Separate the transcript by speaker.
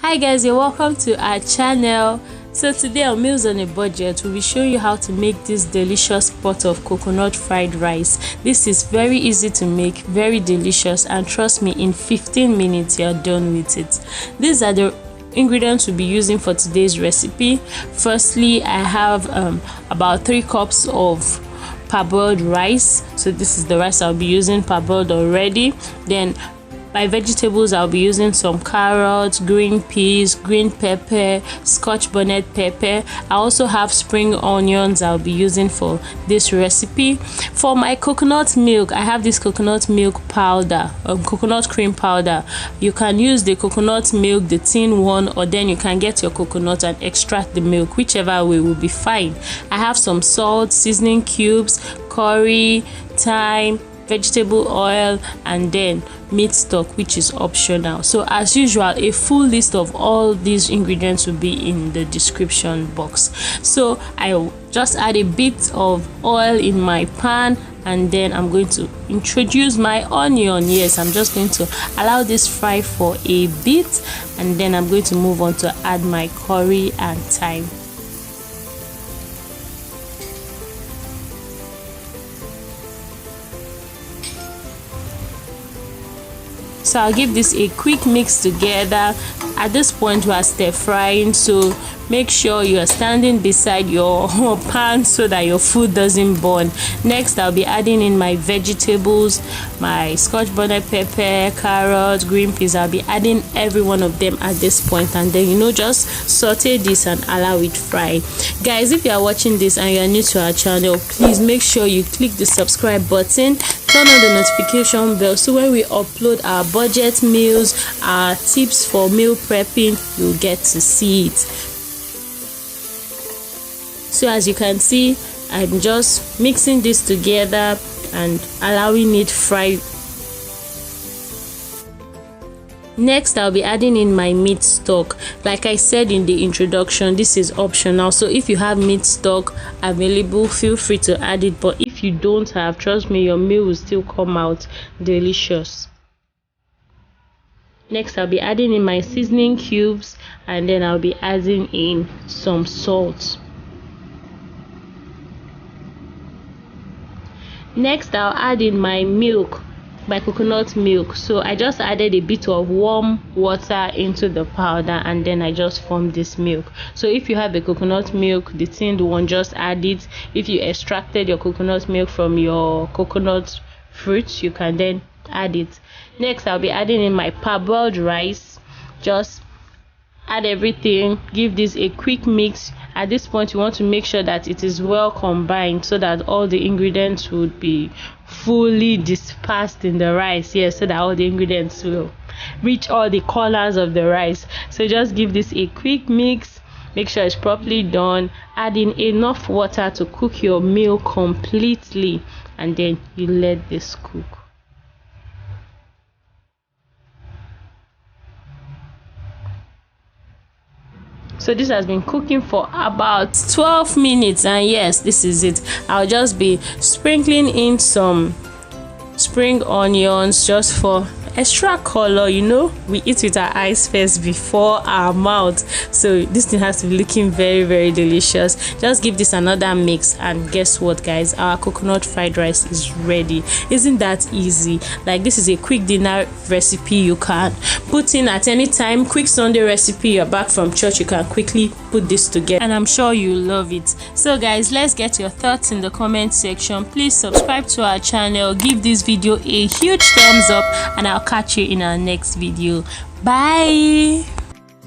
Speaker 1: Hi guys, you're welcome to our channel. So today on Meals on a Budget, we'll be showing you how to make this delicious pot of coconut fried rice. This is very easy to make, very delicious, and trust me, in 15 minutes you're done with it. These are the ingredients we'll be using for today's recipe. Firstly, I have about 3 cups of parboiled rice. So this is the rice I'll be using, parboiled already. Then my vegetables, I'll be using some carrots, green peas, green pepper, scotch bonnet pepper. I also have spring onions I'll be using for this recipe. For my coconut milk, I have this coconut milk powder, coconut cream powder. You can use the coconut milk, the tin one, or then you can get your coconut and extract the milk, whichever way will be fine. I have some salt, seasoning cubes, curry, thyme, vegetable oil, and then meat stock, which is optional. So as usual, a full list of all these ingredients will be in the description box. So I just add a bit of oil in my pan, and then I'm going to introduce my onion. Yes, I'm just going to allow this fry for a bit, and then I'm going to move on to add my curry and thyme. So I'll give this a quick mix together. At this point we are stir frying, so make sure you are standing beside your pan so that your food doesn't burn. Next, I'll be adding in my vegetables, my scotch bonnet pepper, carrots, green peas. I'll be adding every one of them at this point, and then just saute this and allow it fry. Guys, if you are watching this and you are new to our channel, please make sure you click the subscribe button, turn on the notification bell, so when we upload our budget meals, our tips for meal prepping, you'll get to see it. So as you can see, I'm just mixing this together and allowing it fry. Next, I'll be adding in my meat stock. Like I said in the introduction, this is optional, so if you have meat stock available, feel free to add it, but if you don't have, trust me, your meal will still come out delicious. Next, I'll be adding in my seasoning cubes, and then I'll be adding in some salt. Next, I'll add in my milk, my coconut milk. So I just added a bit of warm water into the powder, and then I just formed this milk. So if you have a coconut milk, the tinned one, just add it. If you extracted your coconut milk from your coconut fruits, you can then add it. Next, I'll be adding in my parboiled rice. Just add everything, give this a quick mix. At this point, you want to make sure that it is well combined so that all the ingredients would be fully dispersed in the rice. Yes, so that all the ingredients will reach all the corners of the rice. So just give this a quick mix, make sure it's properly done, add in enough water to cook your meal completely, and then you let this cook. So this has been cooking for about 12 minutes, and yes, this is it. I'll just be sprinkling in some spring onions just for extra color. We eat with our eyes first before our mouth, so this thing has to be looking very, very delicious. Just give this another mix, and guess what, guys, our coconut fried rice is ready. Isn't that easy? Like, this is a quick dinner recipe you can put in at any time. Quick Sunday recipe, you're back from church, you can quickly put this together, and I'm sure you love it. So guys, let's get your thoughts in the comment section. Please subscribe to our channel, give this video a huge thumbs up, and I'll catch you in our next video. Bye.